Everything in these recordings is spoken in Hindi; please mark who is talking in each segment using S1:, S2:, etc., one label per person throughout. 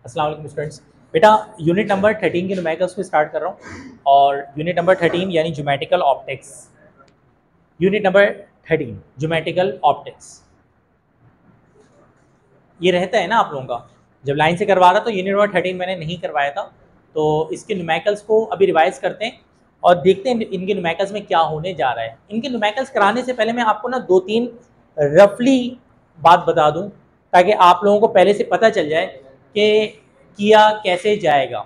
S1: अस्सलाम वालेकुम स्टूडेंट्स। बेटा यूनिट नंबर 13 के न्यूमेरिकल्स को स्टार्ट कर रहा हूँ और यूनिट नंबर 13 यानी geometrical optics. Unit number 13 geometrical optics ये रहता है ना आप लोगों का। जब लाइन से करवा रहा तो यूनिट नंबर 13 मैंने नहीं करवाया था, तो इसके न्यूमेरिकल्स को अभी रिवाइज करते हैं और देखते हैं इनके न्यूमेरिकल्स में क्या होने जा रहा है। इनके न्यूमेरिकल्स कराने से पहले मैं आपको ना 2-3 रफली बात बता दूं ताकि आप लोगों को पहले से पता चल जाए कि किया कैसे जाएगा।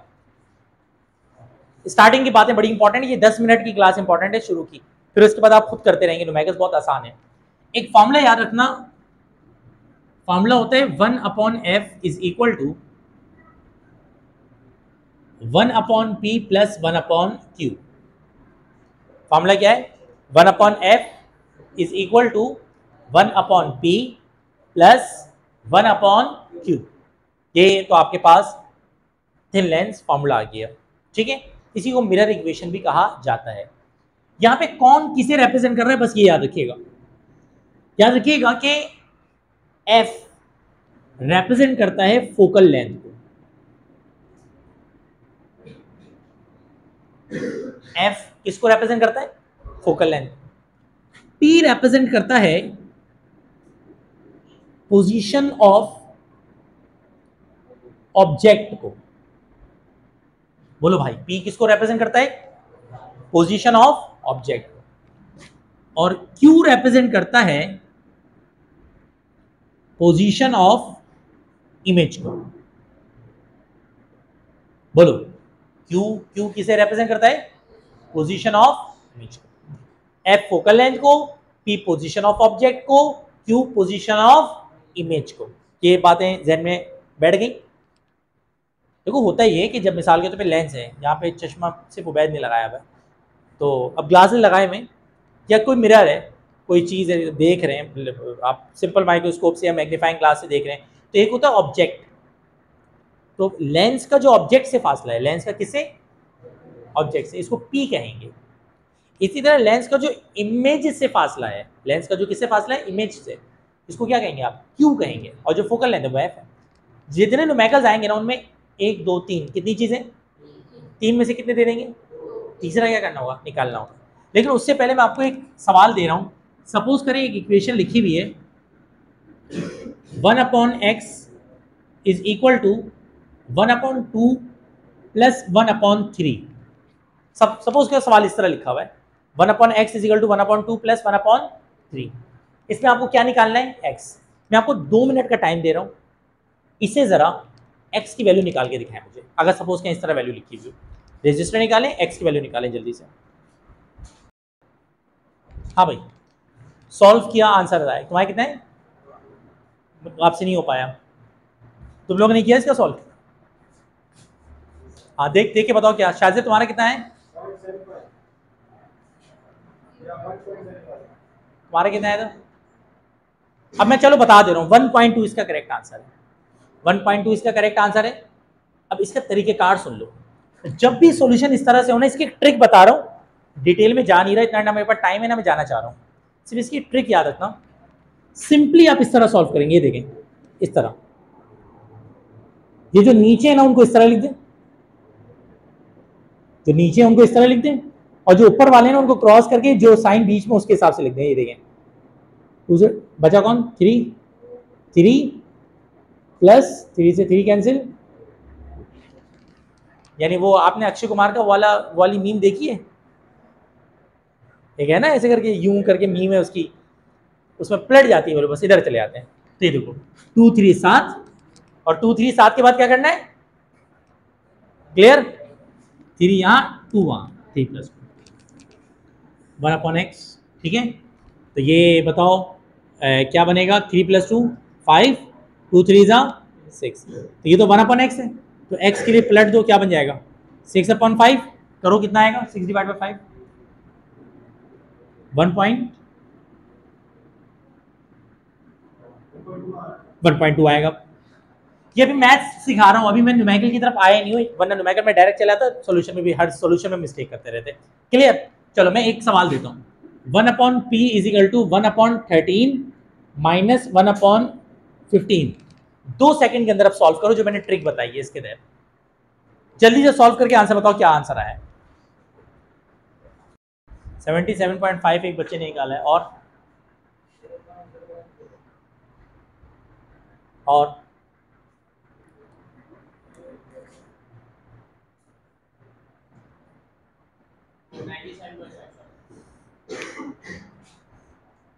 S1: स्टार्टिंग की बातें बड़ी इंपॉर्टेंट है, ये 10 मिनट की क्लास इंपॉर्टेंट है शुरू की, फिर उसके बाद आप खुद करते रहेंगे। न्यूमेरिकल्स बहुत आसान है। एक फॉर्मूला याद रखना, फॉर्मूला होता है 1/f is equal to 1/p plus 1/q। Formula क्या है? 1/f is equal to 1/p plus 1/q। ये तो आपके पास थिन लेंस फॉर्मूला आ गया, ठीक है। इसी को मिरर इक्वेशन भी कहा जाता है। यहां पे कौन किसे रिप्रेजेंट कर रहा है बस ये याद रखिएगा। याद रखिएगा कि f रिप्रेजेंट करता है फोकल लेंथ को, f किसको रिप्रेजेंट करता है? Focal length. p रिप्रेजेंट करता है पोजीशन ऑफ ऑब्जेक्ट को। बोलो भाई, p किसको रिप्रेजेंट करता है? पोजीशन ऑफ ऑब्जेक्ट को। और q रिप्रेजेंट करता है पोजीशन ऑफ इमेज को। बोलो, q किसे रिप्रेजेंट करता है? पोजीशन ऑफ इमेज को। f फोकल लेंथ को, p पोजीशन ऑफ ऑब्जेक्ट को, q पोजीशन ऑफ इमेज को। ये बातें जहन में बैठ गई। देखो होता ये कि जब मिसाल के तौर पे लेंस है, यहाँ पे चश्मा सिर्फ उबैद ने लगाया हुआ है, तो अब ग्लासेस लगाए में या कोई मिरर है, कोई चीज़ है देख रहे हैं आप सिंपल माइक्रोस्कोप से या मैग्नीफाइंग ग्लास से देख रहे हैं, तो एक होता है ऑब्जेक्ट। तो लेंस का जो ऑब्जेक्ट से फासला है, लेंस का किससे? ऑब्जेक्ट से, इसको p कहेंगे। इसी तरह लेंस का जो इमेज से फासला है, लेंस का जो किससे फासला है? इमेज से, इसको क्या कहेंगे आप? q कहेंगे। और जो फोकल लेंथ है वो f है। जितने न्यूमेरिकल्स आएंगे ना उनमें 1 2 3 कितनी चीजें? 3 में से कितने दे देंगे? तीसरा क्या करना होगा? निकालना होगा। लेकिन उससे पहले मैं आपको एक सवाल दे रहा हूं। सपोज करें एक इक्वेशन लिखी हुई है 1/x is equal to 1/2 plus 1/3। Suppose का सवाल इस तरह लिखा हुआ है 1/x is equal to 1/2 plus 1/3। इसमें आपको क्या निकालना है? x। मैं आपको 2 मिनट का टाइम दे रहा हूं, इसे जरा x की वैल्यू निकाल के दिखाएं मुझे। अगर सपोज करें इस तरह वैल्यू लिखी हुई, रजिस्टर निकालें, x की वैल्यू निकालें जल्दी से। हाँ भाई, सॉल्व किया, आंसर आया। तुम्हारा कितना है? आपसे नहीं हो पाया, तुम लोग ने किया इसका सॉल्व? हाँ, देख के बताओ क्या। शायद तुम्हारा कितना है? तुम्हारा कितना है? तो अब मैं चलो बता दे रहा हूँ, 1.2 इसका करेक्ट आंसर है। 1.2 इसका करेक्ट आंसर है। अब इसका तरीकेकार सुन लो। जब भी सॉल्यूशन इस तरह से हो ना, इसकी ट्रिक बता रहा हूँ, डिटेल में जा नहीं रहा, इतना मेरे पास टाइम है ना, मैं जाना चाह रहा हूँ। सिर्फ इसकी ट्रिक याद रखना। सिंपली आप इस तरह सॉल्व करेंगे, ये देखें इस तरह। ये जो नीचे है ना उनको इस तरह लिख दें, जो नीचे उनको इस तरह लिख दें, और जो ऊपर वाले ना उनको क्रॉस करके जो साइन बीच में उसके हिसाब से लिख दें। ये देखें, बचा कौन? 3 प्लस 3 से 3 कैंसिल। यानी वो आपने अक्षय कुमार का वाली मीम देखी है? एक है ना ऐसे करके यूं करके मीम है उसकी, उसमें पलट जाती है, बोले बस इधर चले जाते हैं। तो ये देखो 2 3 7 और 2 3 7 के बाद क्या करना है? क्लियर? 3 यहाँ 2 वहाँ, 3 प्लस 1/x। ठीक है, तो ये बताओ क्या बनेगा? 3 प्लस 2 5, 2 3 6। तो ये तो 1/x है, तो x के लिए पलट दो, क्या बन जाएगा? 6/5। करो कितना आएगा? 6/5 1.2 आएगा। ये अभी मैथ्स सिखा रहा हूँ, अभी मैं न्यूमेरिकल की तरफ आया नहीं हूँ, वरना न्यूमेरिकल में डायरेक्ट चला था, सॉल्यूशन में भी हर सॉल्यूशन में मिस्टेक करते रहते। क्लियर? चलो मैं एक सवाल देता हूँ। 1/p is equal to 1/13 minus 1/15 2 second के अंदर अब सॉल्व करो जो मैंने ट्रिक बताई है इसके तहत। जल्दी से सॉल्व करके आंसर बताओ क्या आंसर आया है। 77.5 एक बच्चे ने निकाला है। और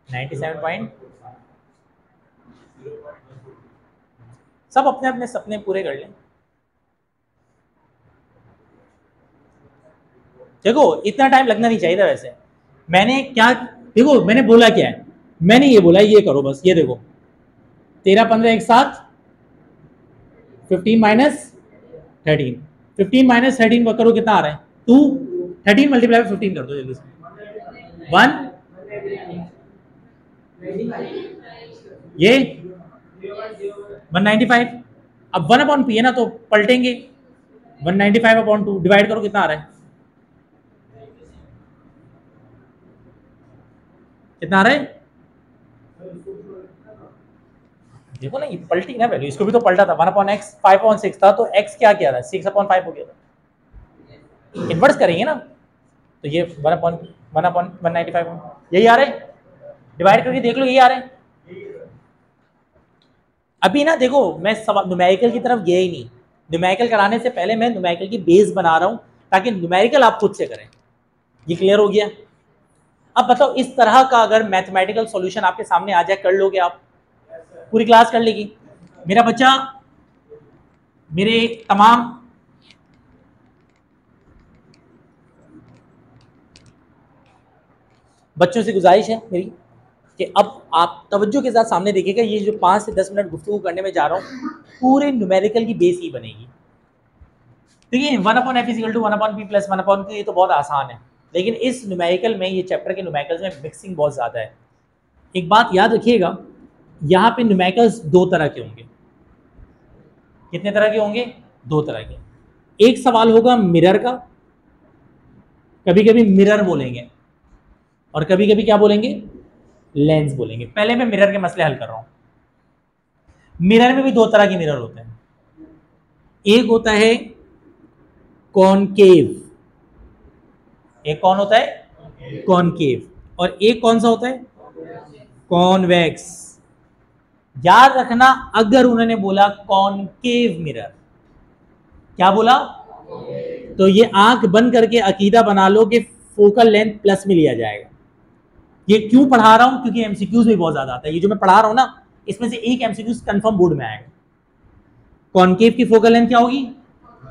S1: 97 सब अपने अपने सपने पूरे कर लें। देखो इतना टाइम लगना नहीं चाहिए था वैसे। मैंने क्या, देखो मैंने बोला क्या है, मैंने ये बोला ये करो बस, ये देखो 13 15 एक साथ 15 माइनस 13, 15 माइनस 13 करो कितना आ रहा है 2, 13 मल्टीप्लाई 15 कर दो जल्दी से 1, ये 195। अब 1/p है ना तो पलटेंगे, 195/2 डिवाइड करो कितना आ रहा है, कितना आ रहा है, देखो ना ये पलटी ना वैल्यू, इसको भी तो पलटा था 1/x 5/6 था तो x क्या किया था 6/5 हो गया था, इन्वर्स करेंगे ना तो ये 1/195 यही आ रहा है, डिवाइड करके देख लो यही आ रहा है। अभी ना देखो मैं न्यूमेरिकल की तरफ गया ही नहीं, न्यूमेरिकल कराने से पहले मैं न्यूमेरिकल की बेस बना रहा हूं ताकि न्यूमेरिकल आप खुद से करें। ये क्लियर हो गया। अब बताओ इस तरह का अगर मैथमेटिकल सॉल्यूशन आपके सामने आ जाए कर लोगे आप, पूरी क्लास कर लेगी। मेरा बच्चा, मेरे तमाम बच्चों से गुजारिश है मेरी कि अब आप तवज्जो के साथ सामने देखिएगा, ये जो 5 से 10 मिनट गुफ्तगू करने में जा रहा हूँ पूरे न्यूमेरिकल की बेस ही बनेगी। देखिए 1/f = 1/p + 1/q ये तो बहुत आसान है, लेकिन इस न्यूमेरिकल में, ये चैप्टर के न्यूमेरिकल्स में मिक्सिंग बहुत ज़्यादा है। एक बात याद रखिएगा, यहाँ पे न्यूमेरिकल्स 2 तरह के होंगे। कितने तरह के होंगे? 2 तरह के। एक सवाल होगा मिरर का, कभी कभी मिरर बोलेंगे और कभी कभी क्या बोलेंगे, लेंस बोलेंगे। पहले मैं मिरर के मसले हल कर रहा हूँ। मिरर में भी 2 तरह के मिरर होते हैं, एक होता है कॉनकेव, एक कौन होता है कॉनकेव, और एक कौन सा होता है कॉन्वेक्स। याद रखना अगर उन्होंने बोला कॉनकेव मिरर, क्या बोला, तो ये आंख बंद करके अकीदा बना लो कि फोकल लेंथ प्लस में लिया जाएगा। ये क्यों पढ़ा रहा हूं, क्योंकि एमसीक्यूज भी बहुत ज्यादा आता है। ये जो मैं पढ़ा रहा हूं ना, इसमें से एक एमसीक्यूज कंफर्म बोर्ड में आएगा। कॉनकेव की फोकल लेंथ क्या होगी,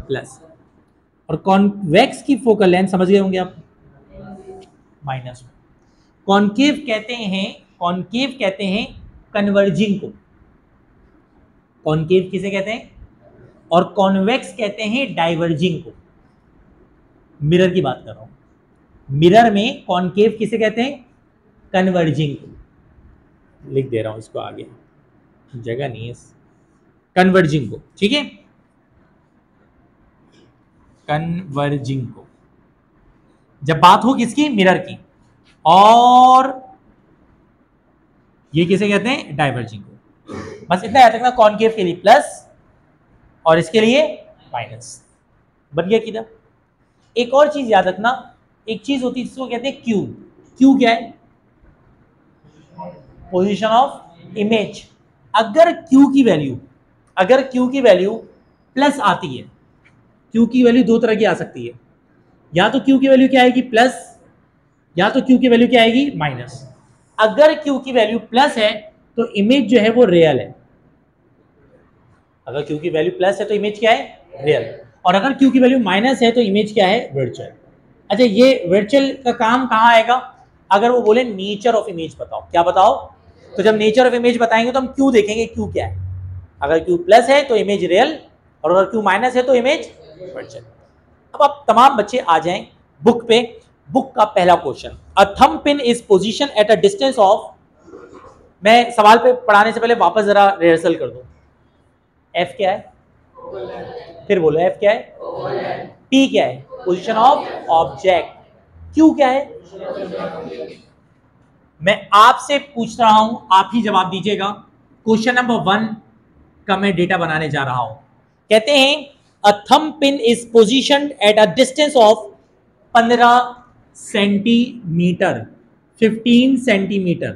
S1: प्लस, और कॉन्वेक्स की फोकल लेंथ समझ गए होंगे आप, माइनस। कॉनकेव कहते हैं कन्वर्जिंग को, कॉनकेव किसे कहते हैं, और कॉन्वेक्स कहते हैं डाइवर्जिंग को। मिरर की बात कर रहा हूं। मिरर में कॉनकेव किसे कहते हैं, कन्वर्जिंग को। लिख दे रहा हूं इसको आगे, जगह नहीं है, कन्वर्जिंग को, ठीक है, कन्वर्जिंग को। जब बात हो किसकी, मिरर की, और ये किसे कहते हैं, डाइवर्जिंग को। बस इतना याद रखना, कॉनकेव के लिए प्लस और इसके लिए माइनस। बन गया किधर। एक और चीज याद रखना, एक चीज होती है जिसको कहते हैं क्यू। क्यू क्या है, पोजीशन ऑफ इमेज। अगर क्यू की वैल्यू प्लस आती है, क्यू की वैल्यू 2 तरह की आ सकती है, या तो क्यू की वैल्यू क्या आएगी प्लस, या तो क्यू की वैल्यू क्या आएगी माइनस। अगर क्यू की वैल्यू प्लस है तो इमेज जो है वो रियल है। अगर क्यू की वैल्यू प्लस है तो इमेज क्या है, रियल, और अगर क्यू की वैल्यू माइनस है तो इमेज क्या है, वर्चुअल। अच्छा, ये वर्चुअल का काम कहाँ आएगा, अगर वो बोले नेचर ऑफ इमेज बताओ, क्या बताओ, तो जब नेचर ऑफ इमेज बताएंगे तो हम क्यू देखेंगे, क्यू क्या है। अगर क्यू प्लस है तो इमेज रियल, और अगर क्यू माइनस है तो इमेज वर्चुअल। अब आप तमाम बच्चे आ जाएं बुक पे। बुक का पहला question, a thumb pin is position eight a distance of, मैं सवाल पे पढ़ाने से पहले वापस जरा रिहर्सल कर दूं। एफ क्या है, फिर बोलो एफ क्या है, टी क्या है, पोजीशन ऑफ ऑब्जेक्ट, क्यू क्या है। मैं आपसे पूछ रहा हूं, आप ही जवाब दीजिएगा। क्वेश्चन नंबर 1, का मैं डेटा बनाने जा रहा हूं। कहते हैं a thumb pin is positioned at a distance of 15 centimetre, 15 centimetre.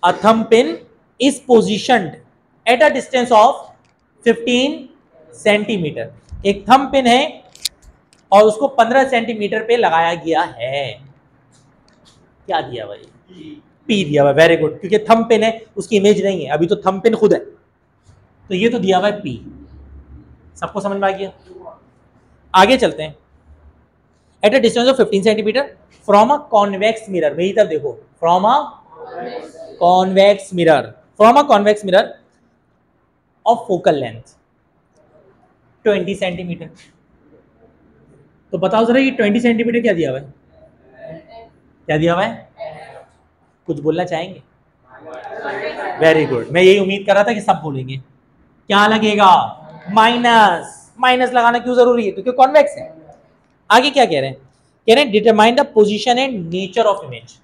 S1: A thumb pin is positioned at a distance of 15 centimetre. एक थंब पिन है और उसको 15 सेंटीमीटर पे लगाया गया है। क्या दिया भाई? पी दिया हुआ। वेरी गुड, क्योंकि थंब पिन है, उसकी इमेज नहीं है, अभी तो थंब पिन खुद है, तो ये तो दिया हुआ है पी। सबको समझ में आ गया? आगे चलते हैं। Eight a distance of 15 centimetre from a convex mirror, मेरी तरफ देखो, from a convex mirror, from a convex mirror of focal length 20 centimetre. तो बताओ जरा ये 20 सेंटीमीटर क्या दिया हुआ है? क्या दिया हुआ है? कुछ बोलना चाहेंगे? वेरी गुड, मैं यही उम्मीद कर रहा था कि सब बोलेंगे। क्या लगेगा? माइनस। माइनस लगाना क्यों जरूरी है? क्योंकि कॉन्वेक्स है। आगे क्या कह रहे हैं? कह रहे हैं determine the position and nature of image.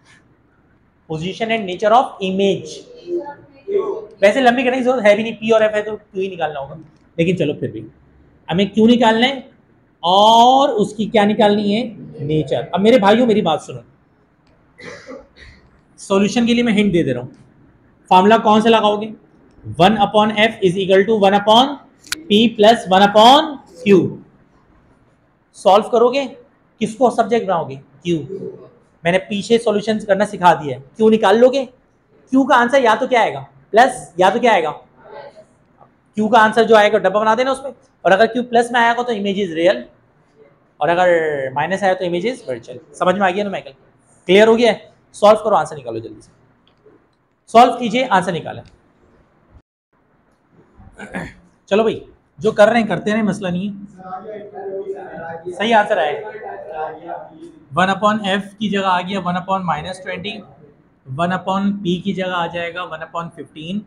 S1: Position and nature of image. वैसे लंबी करने की जरूरत है भी नहीं, पी और एफ है तो क्यों ही निकालना होगा, लेकिन चलो फिर भी हमें क्यों निकालना है और उसकी क्या निकालनी है? नेचर। अब मेरे भाइयों मेरी बात सुनो, सॉल्यूशन के लिए मैं हिंट दे रहा हूं। फॉर्मूला कौन सा लगाओगे? 1/f is equal to 1/p plus 1/q। Solve करोगे, किसको सब्जेक्ट बनाओगे? q। मैंने पीछे सॉल्यूशन करना सिखा दिया है। q निकाल लोगे, q का आंसर या तो क्या आएगा? प्लस, या तो क्या आएगा? q का आंसर जो आएगा डब्बा बना देना उसमें, और अगर q प्लस में आएगा तो इमेज इज रियल, और अगर माइनस आया तो इमेज इज वर्चुअल। समझ में आ गया ना माइकल? क्लियर हो गया? सॉल्व करो, आंसर निकालो जल्दी से। सॉल्व कीजिए, आंसर निकालें। चलो भाई, जो कर रहे हैं करते रहे, मसला नहीं है। सही आंसर आए। 1/f की जगह आ गया 1/-20, 1/p की जगह आ जाएगा 1/15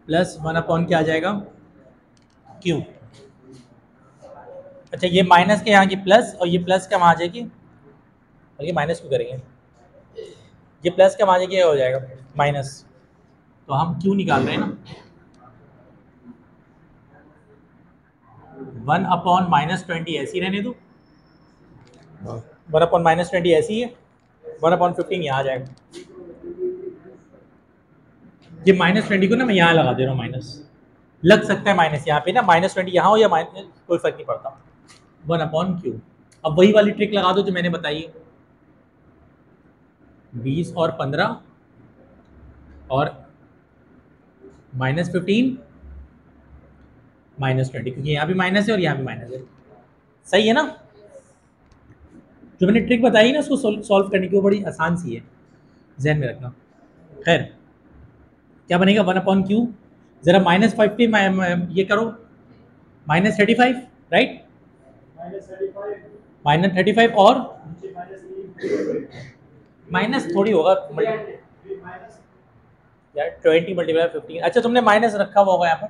S1: प्लस 1/ क्या आ जाएगा? q। अच्छा, ये माइनस के यहाँ की प्लस, और ये प्लस का वहाँ आ जाएगी, और ये माइनस क्यों करेंगे? ये प्लस का वहाँ जाएगी, हो जाएगा माइनस। तो हम q निकाल रहे हैं ना, 1/-20 ऐसी रहने दो, 1/-20 ऐसी है, 1/15 यहाँ आ जाएगा। ये -20 को ना मैं यहाँ लगा दे रहा हूँ, माइनस लग सकता है, माइनस यहाँ पे ना, -20 यहाँ हो या माइनस, कोई फर्क नहीं पड़ता। 1/q। अब वही वाली ट्रिक लगा दो जो मैंने बताई, 20 और 15 और -15 -20, क्योंकि यहाँ भी माइनस है और यहाँ भी माइनस है। सही है ना? जो मैंने ट्रिक बताई ना उसको सॉल्व करने की, वो बड़ी आसान सी है, ध्यान में रखना। खैर, क्या बनेगा? 1/q। जरा -50 ये करो, -35, राइट? -35 और माइनस थोड़ी होगा यार, 20 × 15। अच्छा, तुमने माइनस रखा हुआ होगा यहाँ पर।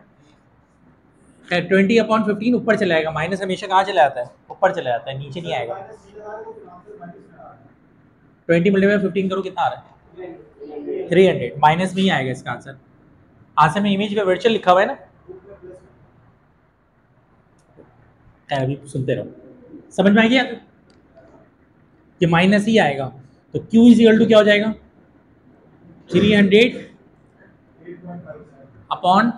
S1: खैर, 20/15 ऊपर चला जाएगा, माइनस हमेशा कहाँ चला जाता है? ऊपर चला जाता है, नीचे नहीं आएगा। 20 × 15 करो, कितना आ रहा है? 300। माइनस में ही आएगा इसका आंसर। आंसर में इमेज पे वर्चुअल लिखा हुआ है ना। अभी सुनते रहो, समझ में आ गया कि माइनस ही आएगा। तो q = क्या हो जाएगा? 300 अपॉन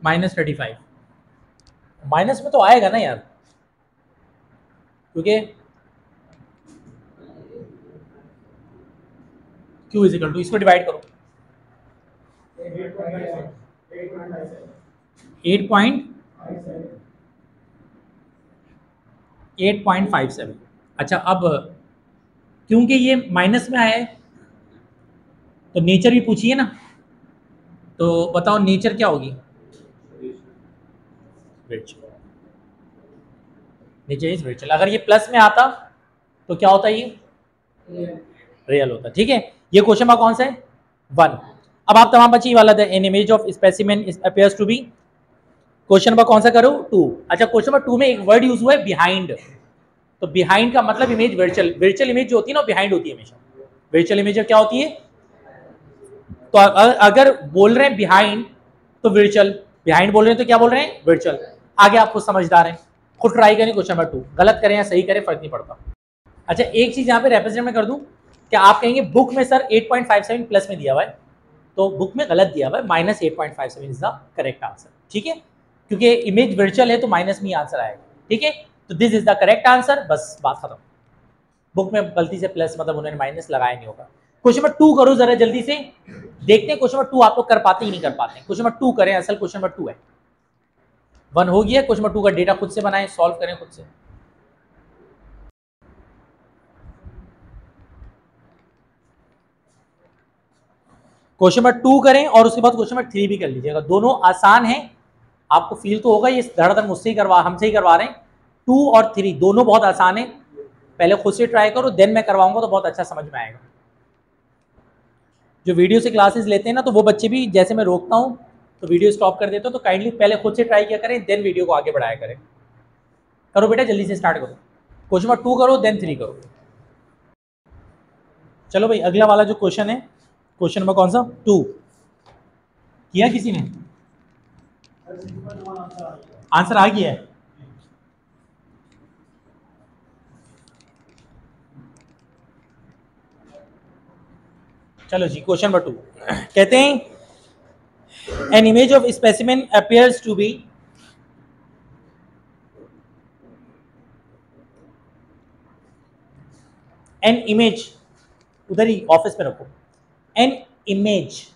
S1: -35। माइनस में तो आएगा ना यार, क्योंकि q = इसको डिवाइड करो 8.57। अच्छा, अब क्योंकि ये माइनस में आया है तो नेचर भी पूछिए ना, तो बताओ नेचर क्या होगी? Nature is virtual. अगर ये प्लस में आता तो क्या होता? ये रियल होता। ठीक है, ये क्वेश्चन मार्क कौन सा है? 1। अब आप तमाम बच्ची वाला था, an image of specimen appears to be, question number कौन सा करो? 2। अच्छा, क्वेश्चन नंबर 2 में एक वर्ड यूज हुआ है बिहाइंड। तो बिहाइंड का मतलब इमेज वर्चुअल। वर्चुअल इमेज जो होती है ना, बिहाइंड होती है हमेशा। वर्चुअल इमेज क्या होती है? तो अगर बोल रहे हैं बिहाइंड तो वर्चुअल, बिहाइंड बोल रहे हैं तो क्या बोल रहे हैं वर्चुअल। आगे आपको समझदार हैं, खुद ट्राई करें क्वेश्चन नंबर 2, गलत करें या सही करें फर्क नहीं पड़ता। अच्छा एक चीज यहाँ पे रिप्रेजेंट में कर दूं, क्या आप कहेंगे बुक में सर 8.57 प्लस में दिया हुआ है, तो बुक में गलत दिया हुआ है, -8.57 इज द करेक्ट आंसर, ठीक है, क्योंकि इमेज वर्चुअल है तो माइनस में आंसर आएगा, ठीक है। तो this is the correct answer, बस बात खत्म। बुक में गलती से प्लस मतलब उन्होंने माइनस लगाया नहीं होगा। क्वेश्चन नंबर 2 करो जरा जल्दी से, देखते हैं क्वेश्चन नंबर 2 आप लोग कर पाते ही नहीं कर पाते। क्वेश्चन नंबर 2 करें, असल क्वेश्चन नंबर 2 है, 1 हो गया। क्वेश्चन नंबर 2 का डेटा खुद से बनाएं, सॉल्व करें खुद से। क्वेश्चन नंबर 2 करें और उसके बाद क्वेश्चन नंबर 3 भी कर लीजिएगा, दोनों आसान है। आपको फील तो होगा ये धड़ाधड़ मुझसे ही करवा, हमसे ही करवा रहे हैं। 2 और 3 दोनों बहुत आसान है, पहले खुद से ट्राई करो, देन मैं करवाऊंगा तो बहुत अच्छा समझ में आएगा। जो वीडियो से क्लासेस लेते हैं ना, तो वो बच्चे भी जैसे मैं रोकता हूँ तो वीडियो स्टॉप कर देता हूँ, तो काइंडली पहले खुद से ट्राई किया करें, देन वीडियो को आगे बढ़ाया करें। करो बेटा जल्दी से स्टार्ट करो, क्वेश्चन नंबर 2 करो देन 3 करो। चलो भाई अगला वाला जो क्वेश्चन है, क्वेश्चन नंबर कौन सा 2 किया किसी ने, आंसर आ गया है। चलो जी क्वेश्चन नंबर 2 कहते हैं an image of specimen appears to be an image, उधर ही ऑफिस में रखो, एन इमेज,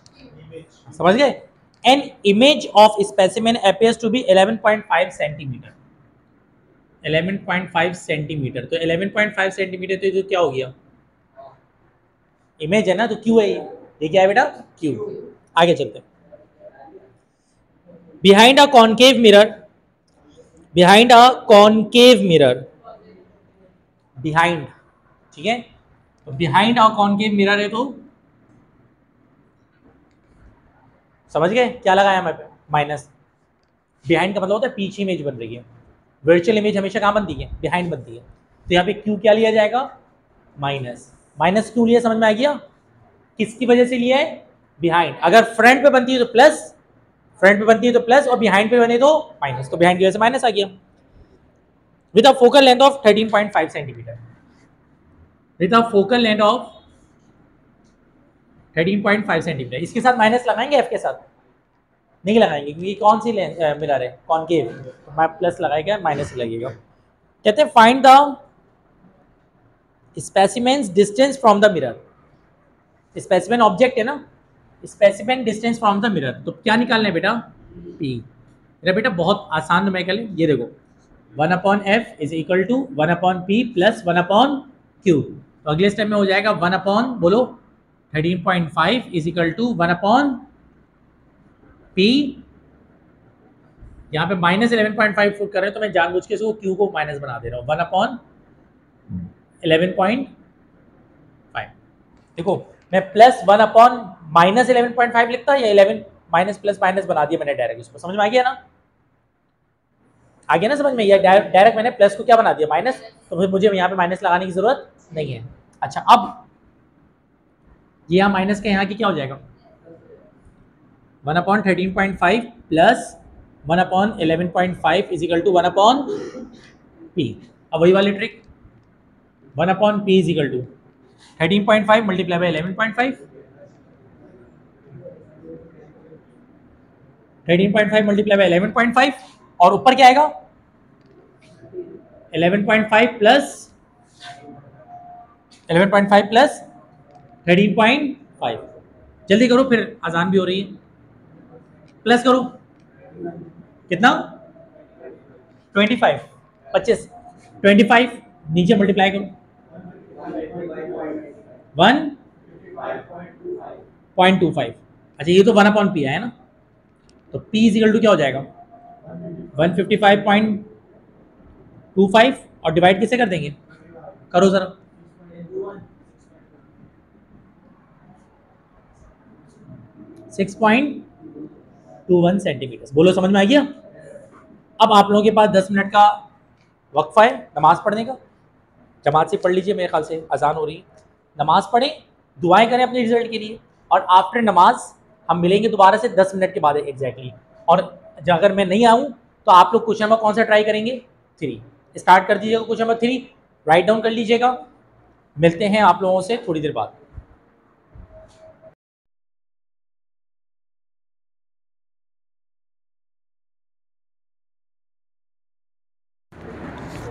S1: समझ गए, an image of specimen appears to be 11.5 centimetre, 11.5 centimetre, तो 11.5 सेंटीमीटर तो ये क्या हो गया, इमेज है ना, तो क्यू है ये क्या है बेटा क्यू। आगे चलते हैं, behind a concave mirror, behind a concave mirror, behind, ठीक है, तो बिहाइंड अ कॉनकेव मिरर है तो समझ गए क्या लगाया मैं माइनस, बिहाइंड का मतलब होता है पीछे इमेज बन रही है, वर्चुअल इमेज हमेशा कहाँ बनती है बिहाइंड बनती है, तो यहाँ पे क्यू क्या लिया जाएगा माइनस, माइनस क्यू लिया, समझ में आ गया, किसकी वजह से लिया है बिहाइंड, अगर फ्रंट पे बनती है तो प्लस, फ्रंट पे बनती है तो प्लस और बिहाइंड पे बने तो माइनस, तो बिहाइंड की वजह से माइनस आ गया। With a focal length of 13.5 centimetre, with a focal length of 13.5 centimetre, इसके साथ माइनस लगाएंगे एफ के साथ नहीं लगाएंगे क्योंकि कौन सी मिरर है कॉनकेव, तो प्लस लगाएगा माइनस लगेगा। कहते हैं find the specimen's distance from the mirror, specimen object है ना, specimen distance from the mirror, तो क्या निकालना है बेटा पी। मेरा बेटा बहुत आसान न्यूमेरिकल है, ये देखो 1/f is equal to 1/p plus 1/q, तो अगले स्टेप में हो जाएगा 1/ बोलो 13.5 इज इक्वल टू 1/p, यहाँ पे -11.5 फुट कर रहे हैं तो मैं जानबूझ के इसको q को माइनस बना दे रहा हूँ, 1/11.5। देखो मैं प्लस 1/-11.5 लिखता या 11 माइनस प्लस माइनस बना दिया मैंने डायरेक्ट, इसको समझ में आ गया ना, आ गया ना समझ में, या डायरेक्ट मैंने प्लस को क्या बना दिया माइनस, तो फिर मुझे यहाँ पे माइनस लगाने की जरूरत नहीं है। अच्छा अब ये यहाँ माइनस का यहाँ की क्या हो जाएगा 1/13.5 plus 1/11.5 is equal to 1/p। अब वही वाली trick 1/p is equal to 13.5 multiply by 11.5, 13.5 multiply by 11.5 और ऊपर क्या आएगा 11.5 प्लस 11.5 प्लस 13.5, जल्दी करो फिर आसान भी हो रही है, प्लस करो कितना 25 25 नीचे मल्टीप्लाई करो 1.25, अच्छा ये तो 1/p है ना, तो p इज इक्वल टू क्या हो जाएगा 155.25 और डिवाइड किससे कर देंगे, करो जरा 6.21 सेंटीमीटर, बोलो समझ में आ गया। अब आप लोगों के पास 10 मिनट का वक्फा है नमाज पढ़ने का, जमात से पढ़ लीजिए, मेरे ख्याल से अजान हो रही है, नमाज पढ़ें दुआएं करें अपने रिजल्ट के लिए, और आफ्टर नमाज हम मिलेंगे दोबारा से 10 मिनट के बाद एग्जैक्टली। और अगर मैं नहीं आऊँ तो आप लोग क्वेश्चन नंबर कौन सा ट्राई करेंगे? 3 स्टार्ट कर दीजिएगा, क्वेश्चन नंबर 3 राइट डाउन कर लीजिएगा। मिलते हैं आप लोगों से थोड़ी देर बाद।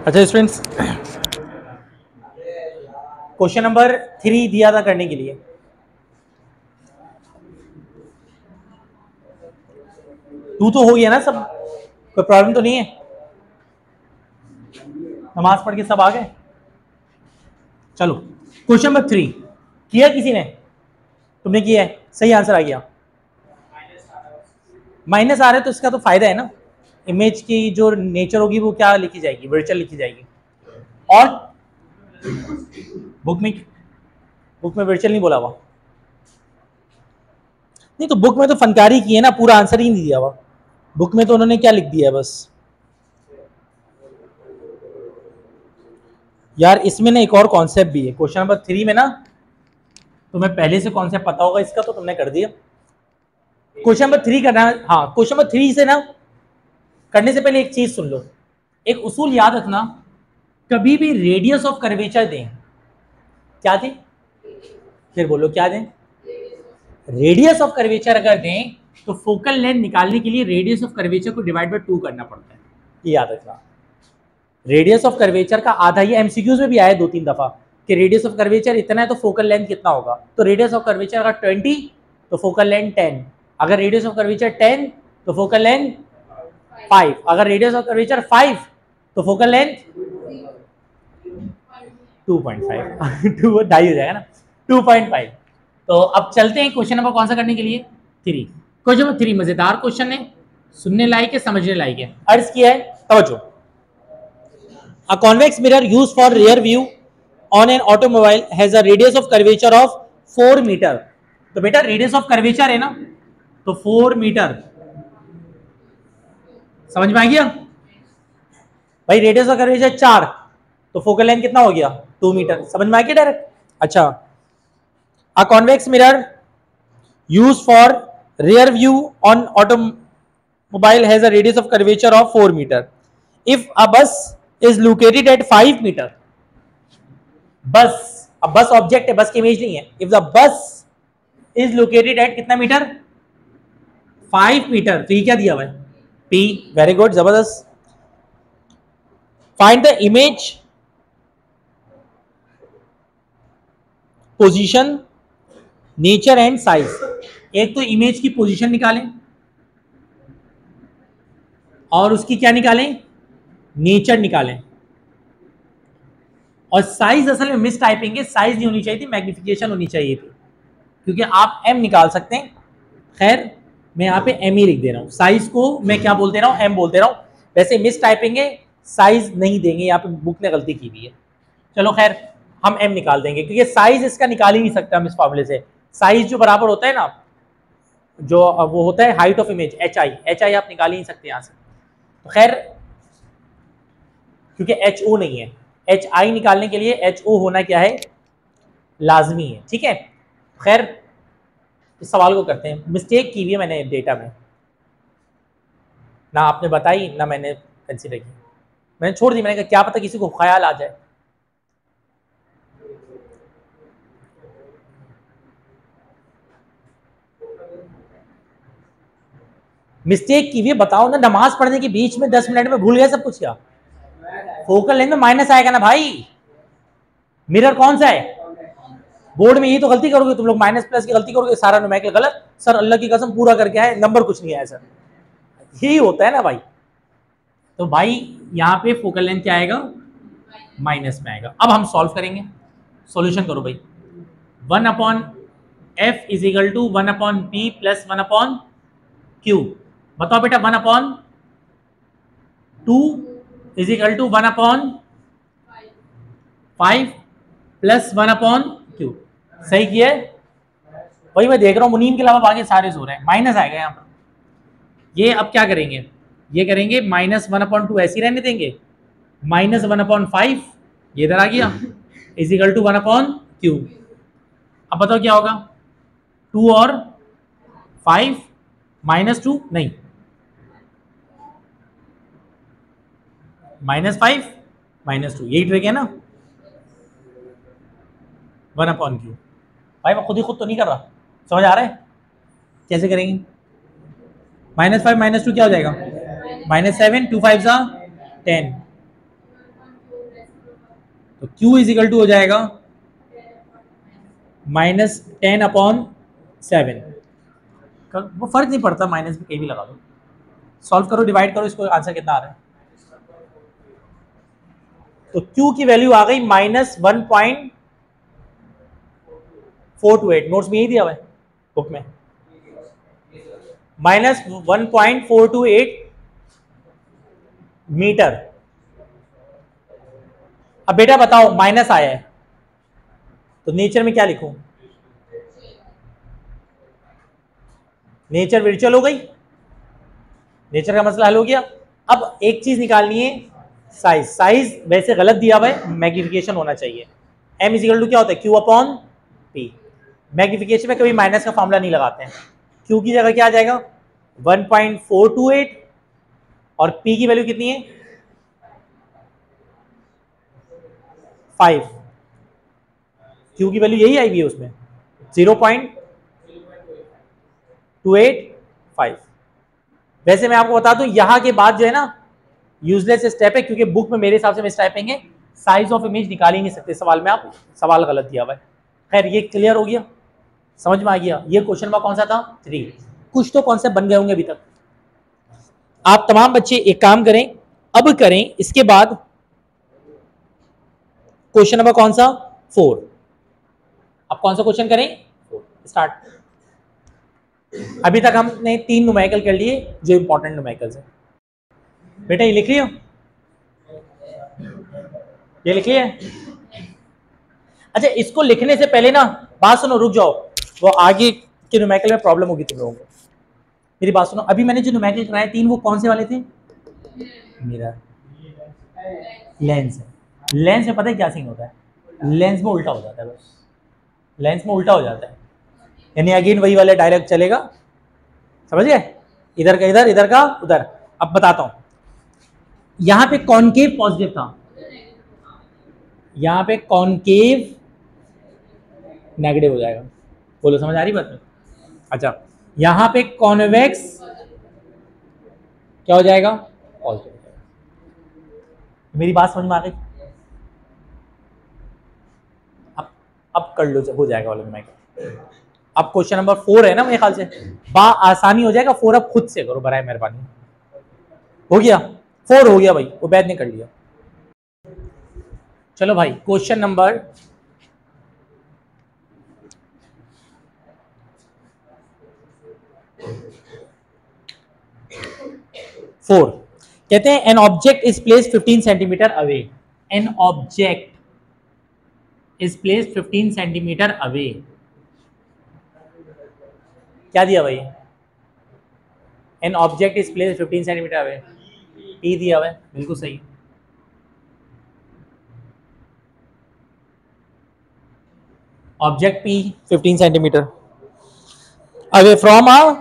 S1: अच्छा स्टूडेंट्स, क्वेश्चन नंबर 3 दिया था करने के लिए। तू तो हो गया ना सब, कोई प्रॉब्लम तो नहीं है? नमाज पढ़ के सब आ गए? चलो क्वेश्चन नंबर 3 किया किसी ने? तुमने किया है, सही आंसर आ गया। माइनस आ रहा है तो इसका तो फायदा है ना, इमेज की जो नेचर होगी वो क्या लिखी जाएगी? वर्चुअल लिखी जाएगी। और बुक में वर्चुअल नहीं बोला हुआ? नहीं तो बुक में तो फनकारी की है ना, पूरा आंसर ही नहीं दिया हुआ। बुक में तो उन्होंने क्या लिख दिया है बस। यार इसमें ना एक और कॉन्सेप्ट भी है क्वेश्चन नंबर 3 में ना, तुम्हें पहले से कॉन्सेप्ट पता होगा इसका तो तुमने कर दिया। क्वेश्चन नंबर 3 करना है। हाँ, क्वेश्चन नंबर 3 से ना करने से पहले एक चीज सुन लो, एक उसूल याद रखना, कभी भी रेडियस ऑफ कर्वेचर दें। क्या दें? फिर बोलो क्या दें? रेडियस ऑफ कर्वेचर अगर दें तो फोकल लेंथ निकालने के लिए रेडियस ऑफ कर्वेचर को डिवाइड बाय 2 करना पड़ता है, ये याद रखना। रेडियस ऑफ कर्वेचर का आधा, ये एमसीक्यूज में भी आया 2-3 दफा कि रेडियस ऑफ कर्वेचर इतना है तो फोकल लेंथ कितना होगा। तो रेडियस ऑफ कर्वेचर अगर 20 तो फोकल लेंथ 10, अगर रेडियस ऑफ कर्वेचर 10 तो फोकल लेंथ 5, अगर रेडियस ऑफ कर्वेचर 5 तो फोकल लेंथ 2.5 2 ढाई हो जाएगा ना, 2.5। तो अब चलते हैं क्वेश्चन नंबर कौन सा करने के लिए? 3। क्वेश्चन नंबर 3 मजेदार क्वेश्चन है, सुनने लायक है, समझने लायक है। अर्ज किया है, तवज्जो। A convex mirror used for rear view on an automobile has a radius of curvature of 4 मीटर। तो बेटा रेडियस ऑफ कर्वेचर है ना, तो 4 मीटर। समझ में आ गया भाई? रेडियस ऑफ कर्वेचर 4 तो फोकल लेंथ कितना हो गया? 2 मीटर। समझ में आ गया डायरेक्ट? अच्छा, a convex mirror used for rear view on automobile has a radius of curvature of 4 meter. If a bus is located at 5 meter, बस, अब बस ऑब्जेक्ट है, बस की इमेज नहीं है। If the bus is located at कितना मीटर? 5 मीटर। तो ये क्या दिया हुआ है? P। वेरी गुड, जबरदस्त। Find the image position, nature and size. एक तो इमेज की पोजीशन निकालें और उसकी क्या निकालें? नेचर निकालें। और साइज असल में मिस टाइपिंग है, साइज नहीं होनी चाहिए थी, मैग्निफिकेशन होनी चाहिए थी, क्योंकि आप एम निकाल सकते हैं। खैर मैं यहाँ पे एम ही लिख दे रहा हूँ, साइज को मैं क्या बोलते रहा हूँ? एम बोलते रहा हूँ। वैसे मिस टाइपिंग है, साइज नहीं देंगे, यहाँ पे बुक ने गलती की हुई है। चलो खैर हम एम निकाल देंगे, क्योंकि साइज इसका निकाल ही नहीं सकता हम इस फॉर्मूले से। साइज जो बराबर होता है ना, जो वो होता है height of image, H I आप निकाल ही नहीं सकते यहाँ से। तो खैर क्योंकि एच ओ नहीं है, एच आई निकालने के लिए एच ओ होना क्या है? लाजमी है। ठीक है, खैर इस सवाल को करते हैं। मिस्टेक की हुई है मैंने डेटा में, ना आपने बताई ना मैंने कंसीडर की, मैंने छोड़ दी। मैंने कहा क्या पता किसी को ख्याल आ जाए। मिस्टेक की हुई है, बताओ ना। नमाज पढ़ने के बीच में 10 मिनट में भूल गए सब कुछ क्या? फोकल लेंथ में माइनस आएगा ना भाई। मिरर कौन सा है? बोर्ड में यही तो गलती करोगे तुम लोग, माइनस प्लस की गलती करोगे, सारा न्यूमेरिकल गलत। सर अल्लाह की कसम पूरा करके आए, नंबर कुछ नहीं आया सर, यही होता है ना भाई। तो भाई यहाँ पे फोकल लेंथ क्या आएगा? माइनस में आएगा। अब हम सॉल्व करेंगे, सॉल्यूशन करो भाई। 1/f is equal to 1/p plus 1/q। बताओ बेटा 1/2 is equal to 1/5 plus 1/q। सही किया है? वही मैं देख रहा हूँ, मुनीम के अलावा बाकी सारे हो रहे हैं। माइनस आएगा यहाँ पर। ये अब क्या करेंगे? ये करेंगे -1/2 ऐसे ही रहने देंगे, -1/5 ये इधर आ गया, इज इक्वल टू 1/q। अब बताओ क्या होगा? 2 और 5 -2 नहीं, -5 -2, यही ट्रिक है ना, 1/q। भाई मैं खुद तो नहीं कर रहा, समझ आ रहा है कैसे करेंगे? -5 -2 क्या हो जाएगा? -7, 2 5 10, तो q इज इक्वल टू हो जाएगा -10/7। वो फर्क नहीं पड़ता, माइनस में कहीं भी लगा दो, सॉल्व करो, डिवाइड करो, इसको आंसर कितना आ रहा है? तो q की वैल्यू आ गई -1.428, नोट्स में यही दिया हुआ है बुक में, -1.428 मीटर। अब बेटा बताओ, माइनस आया है तो नेचर में क्या लिखूं? नेचर वर्चुअल हो गई, नेचर का मसला हल हो गया। अब एक चीज निकालनी है, साइज। साइज वैसे गलत दिया हुआ है, मैग्निफिकेशन होना चाहिए। m इज इक्वल टू क्या होता है? q/p। मैग्निफिकेशन में कभी माइनस का फॉर्मूला नहीं लगाते हैं, q की जगह क्या आ जाएगा? 1.428 और p की वैल्यू कितनी है? 5। q की वैल्यू यही आई हुई है उसमें, 0.285। वैसे मैं आपको बता दूं, यहां के बाद जो है ना यूजलेस स्टेप है, क्योंकि बुक में मेरे हिसाब से मिस टाइपिंग है, साइज ऑफ इमेज निकाल ही नहीं सकते सवाल में, आप सवाल गलत दिया हुआ है। खैर ये क्लियर हो गया, समझ में आ गया। ये क्वेश्चन नंबर कौन सा था? 3। कुछ तो कॉन्सेप्ट बन गए होंगे अभी तक। आप तमाम बच्चे एक काम करें, अब करें इसके बाद क्वेश्चन नंबर कौन सा? 4। अब कौन सा क्वेश्चन करें? 4 स्टार्ट। अभी तक हमने 3 न्यूमेरिकल कर लिए जो इंपॉर्टेंट न्यूमेरिकल्स है। बेटा ये लिख लियो, ये लिख लिया। अच्छा, इसको लिखने से पहले ना बात सुनो, रुक जाओ, वो आगे के न्यूमेरिकल में प्रॉब्लम होगी तुम लोगों को। मेरी बात सुनो, अभी मैंने जो न्यूमेरिकल कराए 3, वो कौन से वाले थे? मिरर, लेंस है। लेंस में पता है क्या सीन होता है? लेंस में उल्टा हो जाता है, बस लेंस में उल्टा हो जाता है, यानी अगेन वही वाला डायरेक्ट चलेगा, समझ गए? इधर का इधर, इधर का उधर। अब बताता हूं, यहां पे कॉनकेव पॉजिटिव था, यहां पे कॉनकेव नेगेटिव हो जाएगा। बोलो समझ आ रही बात? अच्छा, यहां पे कॉन्वेक्स क्या हो जाएगा? पॉजिटिव हो जाएगा। मेरी बात समझ में आ गई? अब कर लो, हो जाएगा वाले में। अब क्वेश्चन नंबर 4 है ना मेरे ख्याल से, बा आसानी हो जाएगा। 4 अब खुद से करो बराए मेहरबानी। हो गया 4, हो गया भाई, उबैद ने कर लिया। चलो भाई, क्वेश्चन नंबर 4 कहते हैं an object is place 15 centimetre away. An object is place 15 centimetre away. क्या दिया भाई? An object is place 15 centimetre away, P दिया हुआ है, बिल्कुल सही। Object P 15 centimetre away from a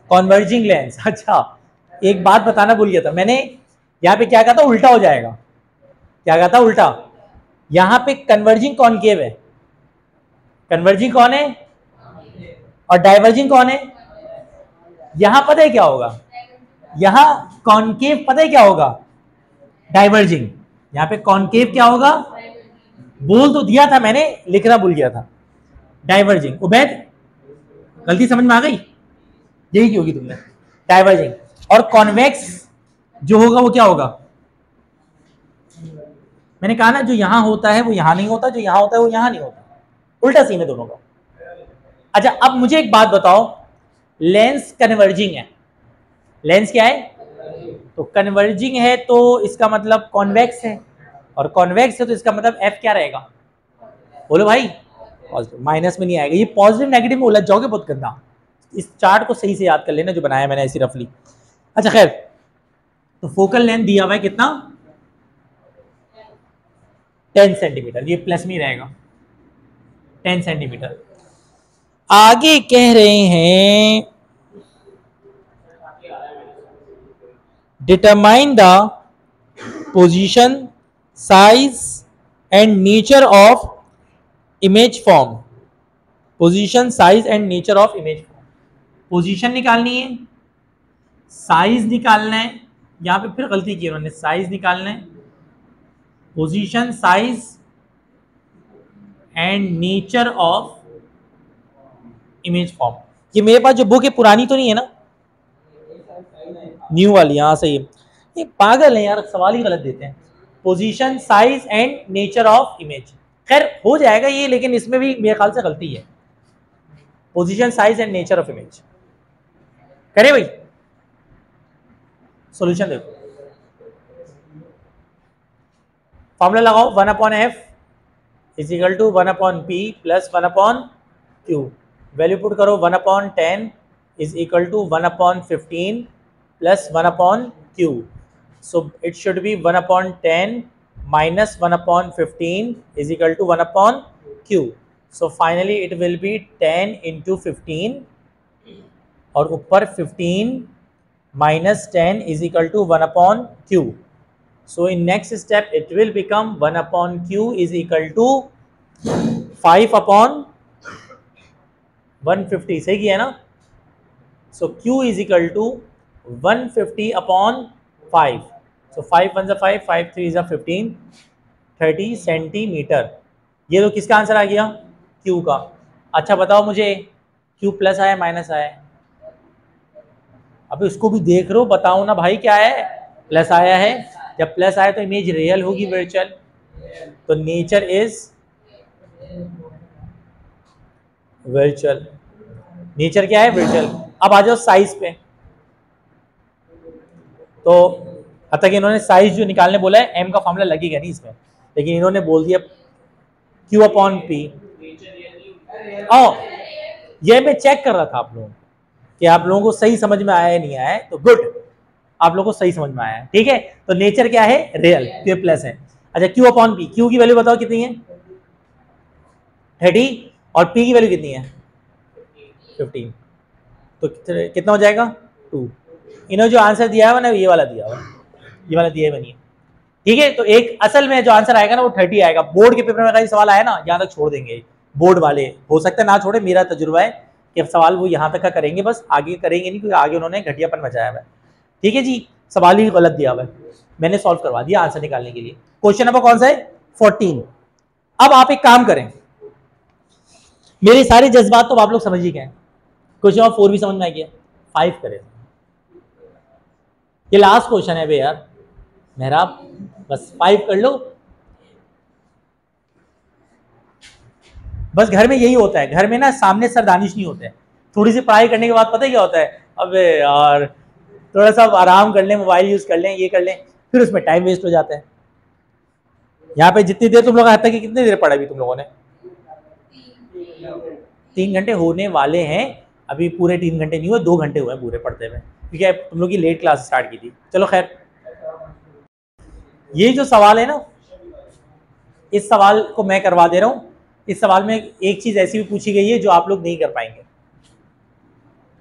S1: converging lens. अच्छा, एक बात बताना भूल गया था मैंने, यहाँ पे क्या कहा था? उल्टा हो जाएगा। क्या कहा था? उल्टा। यहाँ पे कन्वर्जिंग कॉनकेव है, कन्वर्जिंग कौन है और डाइवर्जिंग कौन है? यहां पता है क्या होगा? यहां कॉनकेव पता है क्या होगा? डाइवर्जिंग। यहाँ पे कॉनकेव क्या होगा? बोल तो दिया था मैंने, लिखना भूल गया था, डाइवर्जिंग। उबैद गलती समझ में आ गई? यही की होगी तुमने, डाइवर्जिंग। और कॉन्वेक्स जो होगा वो क्या होगा? मैंने कहा ना, जो यहां होता है वो यहां नहीं होता, जो यहां होता है वो यहां नहीं होता, उल्टा सीन है दोनों का। अच्छा, अब मुझे एक बात बताओ, लेंस कन्वर्जिंग है, लेंस क्या है? तो कन्वर्जिंग है तो इसका मतलब कॉन्वेक्स है, और कॉन्वेक्स है तो इसका मतलब एफ क्या रहेगा? बोलो भाई, पॉजिटिव। माइनस में नहीं आएगा, ये पॉजिटिव नेगेटिव में उलझ जाओगे बहुत गंदा। इस चार्ट को सही से याद कर लेना जो बनाया मैंने ऐसी रफली। अच्छा खैर, तो फोकल लेंथ दिया हुआ है कितना? 10 सेंटीमीटर, ये प्लस में रहेगा 10 सेंटीमीटर। आगे कह रहे हैं determine the position, size and nature of image form. Position, size and nature of image form. Position निकालनी है, साइज निकालना है, यहां पे फिर गलती की उन्होंने, साइज निकालना है, position, size and nature of image form. ये मेरे पास जो बुक है पुरानी तो नहीं है ना, न्यू वाली? हाँ सही है। ये पागल है यार, सवाल ही गलत देते हैं। Position, size and nature of image, खैर हो जाएगा ये, लेकिन इसमें भी मेरे ख्याल से गलती है। Position, size and nature of image करे भाई। सॉल्यूशन देखो, फॉर्मूला लगाओ, 1/f is equal to 1/p plus 1/q। Value put करो, 1/10 is equal to 1/15 plus 1/q। So it should be 1/10 minus 1/15 is equal to 1/q। So finally it will be 10 into 15 और ऊपर 15 minus 10 is equal to 1/q. So in next step it will become 1/q is equal to 5/150। सही किया ना? So q is equal to 150/5। So 5 1 5, 5 3 15, 30 centimetre. ये तो किसका आंसर आ गया? q का। अच्छा बताओ मुझे, q प्लस आया माइनस आया? अब इसको भी देख रहे हो, बताओ ना भाई क्या है? प्लस आया है। जब प्लस आया तो इमेज रियल होगी वर्चुअल, तो नेचर इज वर्चुअल। नेचर क्या है? वर्चुअल। अब आ जाओ साइज पे। तो अब तक इन्होंने साइज जो निकालने बोला है, m का फॉर्मूला लगेगा नहीं इसमें, लेकिन इन्होंने बोल दिया q/p। ये मैं चेक कर रहा था आप लोगों कि आप लोगों को सही समझ में आया है नहीं आया है, तो गुड, आप लोगों को सही समझ में आया है। ठीक है, तो नेचर क्या है? रियल, q प्लस है। अच्छा q/p, q की वैल्यू बताओ कितनी है? 30 और p की वैल्यू कितनी है? 15। तो कितना हो जाएगा? 2। इन्होंने जो आंसर दिया है ना, ये वाला दिया हुआ, ये वाला दिया है बनी है। ठीक है, तो एक असल में जो आंसर आएगा ना वो 30 आएगा। बोर्ड के पेपर में कहीं सवाल आया ना, यहाँ तक छोड़ देंगे बोर्ड वाले, हो सकता है ना छोड़े, मेरा तजुर्बा है कि सवाल वो यहाँ तक का करेंगे, बस आगे करेंगे नहीं, क्योंकि आगे उन्होंने घटियापन मचाया हुआ है। ठीक है जी, सवाल ही गलत दिया हुआ है, मैंने सॉल्व करवा दिया आंसर निकालने के लिए। क्वेश्चन नंबर कौन सा है? 14। अब आप एक काम करें, मेरे सारे जज्बात तो आप लोग समझ ही गए, क्वेश्चन नंबर 4 भी समझ में आ गया, 5 करें। ये लास्ट क्वेश्चन है भैया यार मेहराब, बस 5 कर लो। बस घर में यही होता है, घर में ना सामने सरदानिश नहीं होते हैं। थोड़ी सी पढ़ाई करने के बाद पता है क्या होता है? अबे यार थोड़ा सा आराम कर लें, मोबाइल यूज कर लें, ये कर लें, फिर उसमें टाइम वेस्ट हो जाता है। यहाँ पे जितनी देर तुम लोग हद तक कितनी देर पढ़ा अभी तुम लोगों ने? 3 घंटे होने वाले हैं, अभी पूरे 3 घंटे नहीं हुए, 2 घंटे हुए पूरे पढ़ते हुए, क्योंकि तुम लोग की लेट क्लास स्टार्ट की थी। चलो खैर, ये जो सवाल है ना, इस सवाल को मैं करवा दे रहा हूँ। इस सवाल में एक चीज ऐसी भी पूछी गई है जो आप लोग नहीं कर पाएंगे,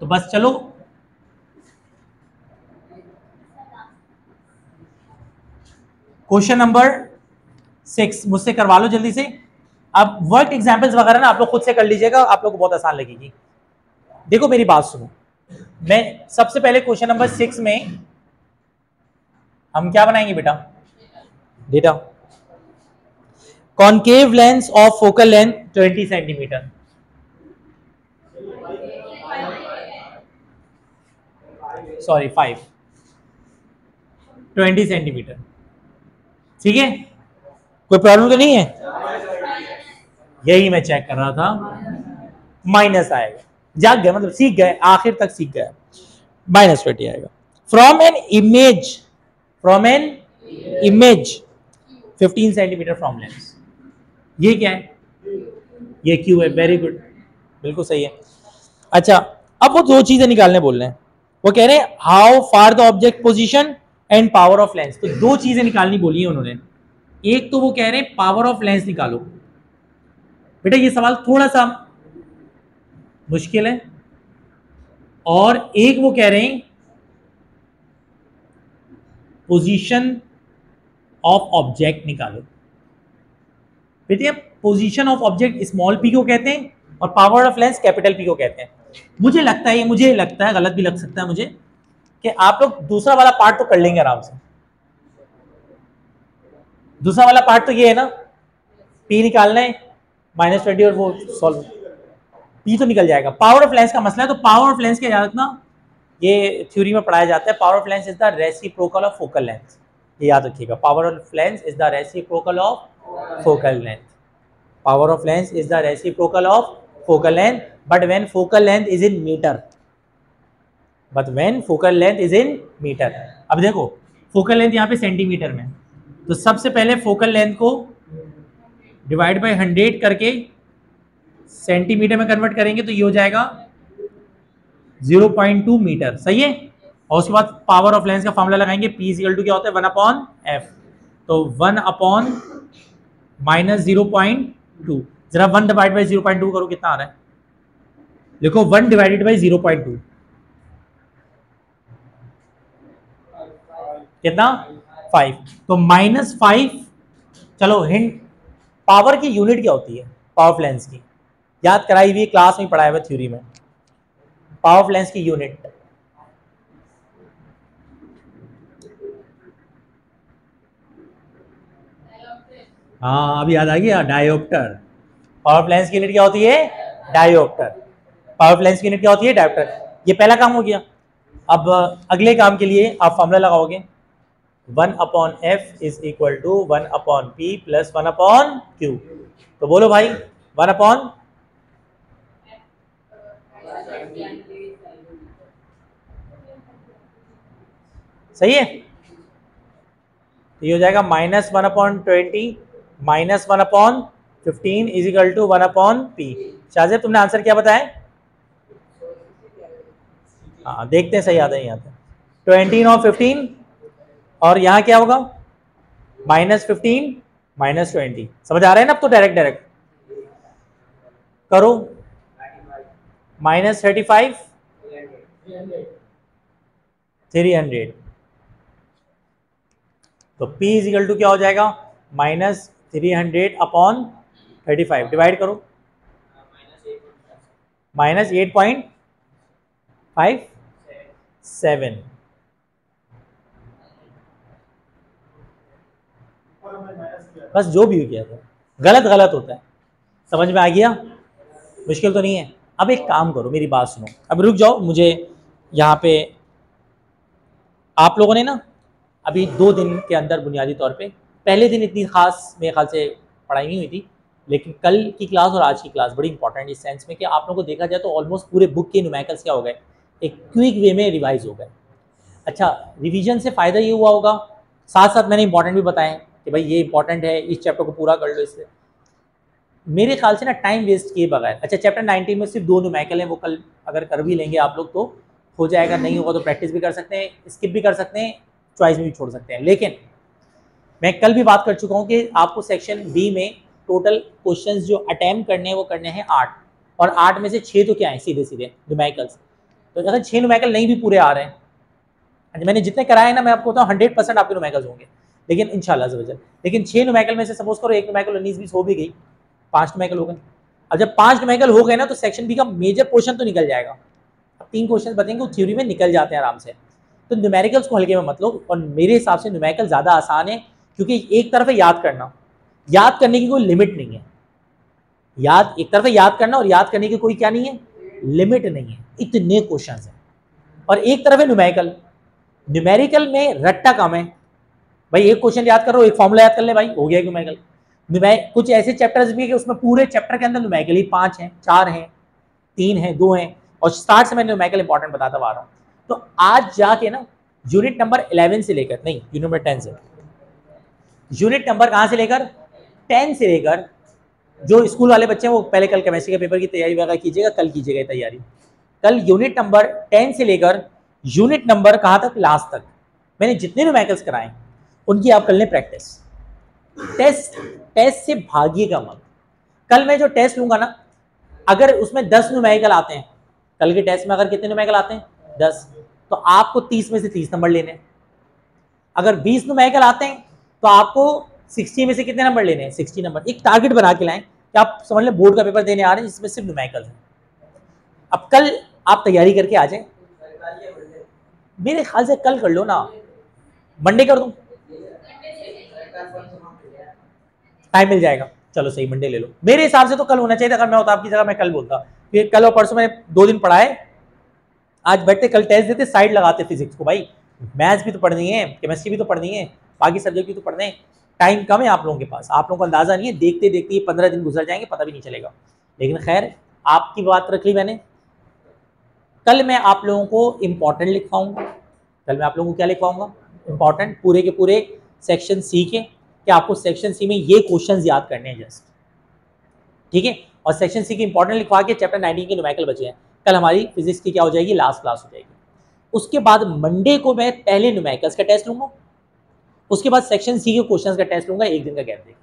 S1: तो बस चलो क्वेश्चन नंबर 6 मुझसे करवा लो जल्दी से। अब वर्क एग्जाम्पल्स वगैरह ना आप लोग खुद से कर लीजिएगा, आप लोग को बहुत आसान लगेगी। देखो मेरी बात सुनो, मैं सबसे पहले क्वेश्चन नंबर 6 में हम क्या बनाएंगे बेटा? Data concave lens of focal length 20 centimetre, sorry 20 centimetre. ठीक है, कोई प्रॉब्लम तो नहीं है? यही मैं चेक कर रहा था। माइनस आएगा, जाग गए, मतलब सीख गए, आखिर तक सीख गए। -20 आएगा। From an image 15 centimetre from lens, ये क्या है? ये क्यू है। वेरी गुड, बिल्कुल सही है। अच्छा, अब वो 2 चीजें निकालने बोल रहे हैं। वो कह रहे हैं how far the object position and power of lens. तो 2 चीजें निकालनी बोली है उन्होंने। एक तो वो कह रहे हैं पावर ऑफ लेंस निकालो। बेटा ये सवाल थोड़ा सा मुश्किल है। और एक वो कह रहे हैं पोजीशन ऑफ ऑब्जेक्ट निकालो। बेटे position of object small P को कहते हैं और power of lens capital P को कहते हैं। मुझे लगता है गलत भी लग सकता है मुझे, कि आप लोग दूसरा वाला पार्ट तो कर लेंगे आराम से। दूसरा वाला पार्ट तो ये है ना, पी निकालना है -20 और वो सॉल्व, पी तो निकल जाएगा। पावर ऑफ लेंस का मसला है, तो पावर ऑफ लेंस क्या याद रखना, ये थ्योरी में पढ़ाया जाता है। Power of lens is the reciprocal of focal length, ये याद रखिएगा। Power of lens is the reciprocal of focal length. Power of lens is the reciprocal of focal length, but when focal length is in metre, अब देखो फोकल लेंथ यहाँ पे सेंटीमीटर में, तो सबसे पहले फोकल लेंथ को डिवाइड बाय 100 करके सेंटीमीटर में कन्वर्ट करेंगे तो ये हो जाएगा 0.2 मीटर, सही है। और उसके बाद पावर ऑफ लेंस का फॉर्मूला लगाएंगे, P इक्वल टू क्या होता है 1/f, तो 1/-0.2, जरा 1 डिवाइड बाई 0.2 करो, कितना आ रहा है देखो, 1 डिवाइडेड बाई 0.2 कितना 5, तो -5। चलो हिंट, पावर की यूनिट क्या होती है पावर ऑफ लेंस की, याद कराई हुई क्लास में पढ़ाया हुआ थ्योरी में, पावर ऑफ लेंस की यूनिट हाँ अभी याद आ गया, डायोप्टर। पावर ऑफ लेंस की यूनिट क्या होती है डायोप्टर। पावर ऑफ लेंस की यूनिट क्या होती है डायोप्टर। ये पहला काम हो गया। अब अगले काम के लिए आप फॉर्मूला लगाओगे 1/f is equal to 1/p plus 1/q। तो बोलो भाई 1/, सही है, तो ये हो जाएगा -1/20 -1/15 is equal to 1/p। Shahzeb तुमने आंसर क्या बताया? हाँ देखते हैं सही आता है यहाँ पे 20 और 15, और यहाँ क्या होगा -15 -20, समझ आ रहा है ना। अब तो डायरेक्ट करो, -35 300, तो P इज इक्वल टू क्या हो जाएगा -300/35, डिवाइड करो -8.57। बस जो भी हो गया था गलत होता है, समझ में आ गया, मुश्किल तो नहीं है। अब एक काम करो, मेरी बात सुनो, अब रुक जाओ, मुझे यहाँ पे आप लोगों ने ना अभी 2 दिन के अंदर बुनियादी तौर पे, पहले दिन इतनी खास मेरे ख्याल से पढ़ाई नहीं हुई थी, लेकिन कल की क्लास और आज की क्लास बड़ी इंपॉर्टेंट इस सेंस में कि आप लोगों को देखा जाए तो ऑलमोस्ट पूरे बुक के न्यूमेरिकल्स क्या हो गए, एक क्विक वे में रिवाइज हो गए। अच्छा, रिवीजन से फ़ायदा ये हुआ होगा, साथ साथ मैंने इंपॉर्टेंट भी बताएं कि भाई ये इंपॉर्टेंट है, इस चैप्टर को पूरा कर लो। इससे मेरे ख्याल से ना टाइम वेस्ट किए बगैर, अच्छा चैप्टर 19 में सिर्फ 2 न्यूमेरिकल हैं, वो कल अगर कर भी लेंगे आप लोग तो हो जाएगा, नहीं होगा तो प्रैक्टिस भी कर सकते हैं, स्किप भी कर सकते हैं, चॉइस में भी छोड़ सकते हैं। लेकिन मैं कल भी बात कर चुका हूँ कि आपको सेक्शन बी में टोटल क्वेश्चंस जो अटैम्प्ट करने हैं वो करने हैं 8, और 8 में से 6 तो क्या है सीधे न्यूमेरिकल्स। तो अगर 6 न्यूमेरिकल नहीं भी पूरे आ रहे हैं, मैंने जितने कराए ना मैं आपको बताऊँ 100% आपके न्यूमेरिकल्स होंगे, लेकिन इंशाल्लाह ज़रूर। लेकिन 6 न्यूमेरिकल में से सपोज करो एक न्यूमेरिकल 19-20 हो भी गई, 5 न्यूमेरिकल हो गए। अब जब 5 न्यूमेरिकल हो गए ना तो सेक्शन बी का मेजर पोर्शन तो निकल जाएगा। अब 3 क्वेश्चन बतेंगे वो थ्योरी में निकल जाते हैं आराम से। तो न्यूमेरिकल्स को हल्के में मत लो, और मेरे हिसाब से न्यूमेरिकल ज़्यादा आसान है, क्योंकि एक तरफ है याद करना, याद करने की कोई लिमिट नहीं है। एक तरफ है याद करना, और याद करने की कोई क्या नहीं है लिमिट नहीं है, इतने क्वेश्चन हैं। और एक तरफ है न्यूमेरिकल में रट्टा कम है भाई, एक क्वेश्चन याद करो, एक फॉर्मूला याद कर ले भाई, हो गया न्यूमेरिकल। कुछ ऐसे चैप्टर्स भी है कि उसमें पूरे चैप्टर के अंदर न्यूमेरिकल ही 5 हैं, 4 हैं, 3 हैं, 2 हैं, और स्टार्ट से मैं न्यूमेरिकल इंपॉर्टेंट बताता आ रहा हूँ। तो आज जाके ना यूनिट नंबर 11 से लेकर, नहीं यूनिट नंबर 10 से, यूनिट नंबर कहाँ से लेकर 10 से लेकर, जो स्कूल वाले बच्चे हैं वो पहले कल केमिस्ट्री के पेपर की तैयारी वगैरह कीजिएगा, कल कीजिएगा तैयारी। कल यूनिट नंबर 10 से लेकर यूनिट नंबर कहाँ तक लास्ट तक मैंने जितने न्यूमेरिकल्स कराए उनकी आप कर लें प्रैक्टिस। टेस्ट से भागिएगा मत। कल मैं जो टेस्ट लूंगा ना अगर उसमें 10 न्यूमेरिकल आते हैं, कल के टेस्ट में अगर कितने न्यूमेरिकल आते हैं 10, तो आपको 30 में से 30 नंबर लेने हैं। अगर 20 न्यूमेरिकल आते हैं तो आपको 60 में से कितने नंबर लेने हैं 60 नंबर। एक टारगेट बना के लाएं कि आप समझ लें बोर्ड का पेपर देने आ रहे हैं जिसमें सिर्फ न्यूमेरिकल है। अब कल आप तैयारी करके आ जाए, मेरे ख्याल से कल कर लो ना, मंडे कर दूं, टाइम मिल जाएगा, चलो सही मंडे ले लो। मेरे हिसाब से तो कल होना चाहिए था, अगर मैं होता आपकी जगह मैं कल बोलता। फिर कल और परसों मैंने 2 दिन पढ़ाए, आज बैठते कल टेस्ट देते, साइड लगाते फिजिक्स को। भाई मैथ्स भी तो पढ़नी है, केमिस्ट्री भी तो पढ़नी है, बाकी सब्जेक्ट भी तो पढ़ने हैं। टाइम कम है आप लोगों के पास, आप लोगों को अंदाजा नहीं है, देखते देखते 15 दिन गुजर जाएंगे, पता भी नहीं चलेगा। लेकिन खैर आपकी बात रख ली मैंने। कल मैं आप लोगों को इंपॉर्टेंट लिखवाऊंगा। कल मैं आप लोगों को क्या लिखवाऊंगा, इंपॉर्टेंट, पूरे के पूरे सेक्शन सी के, कि आपको सेक्शन सी में ये क्वेश्चंस याद करने हैं जस्ट, ठीक है। और सेक्शन सी की इंपॉर्टेंट लिखवा के चैप्टर 19 के न्यूमेरिकल बचे हैं। कल हमारी फिजिक्स की क्या हो जाएगी, लास्ट क्लास हो जाएगी। उसके बाद मंडे को मैं पहले न्यूमेरिकल्स का टेस्ट लूंगा, उसके बाद सेक्शन सी के क्वेश्चंस का टेस्ट लूंगा, एक दिन का गैप देकर,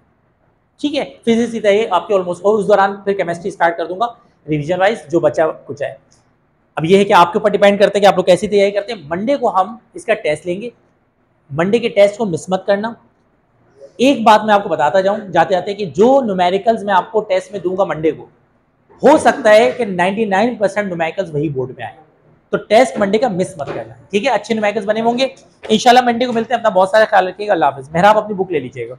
S1: ठीक है। फिजिक्स की तैयारी आपके ऑलमोस्ट, और उस दौरान फिर केमिस्ट्री स्टार्ट कर दूंगा रिविजन वाइज, जो बचा कुछ है। अब ये है कि आपके ऊपर डिपेंड करते हैं कि आप लोग कैसी तैयारी करते हैं। मंडे को हम इसका टेस्ट लेंगे, मंडे के टेस्ट को मिस मत करना। एक बात मैं आपको बताता जाऊं जाते जाते कि जो न्यूमेरिकल्स मैं आपको टेस्ट में दूंगा मंडे को, हो सकता है कि 99% न्यूमेरिकल्स वही बोर्ड में आए, तो टेस्ट मंडे का मिस मत करना, ठीक है। अच्छे न्यूमेरिकल्स बने होंगे इंशाल्लाह। मंडे को मिलते हैं, अपना बहुत सारा ख्याल रखिएगा, अल्लाह हाफिज़। मेहराब अपनी बुक ले लीजिएगा।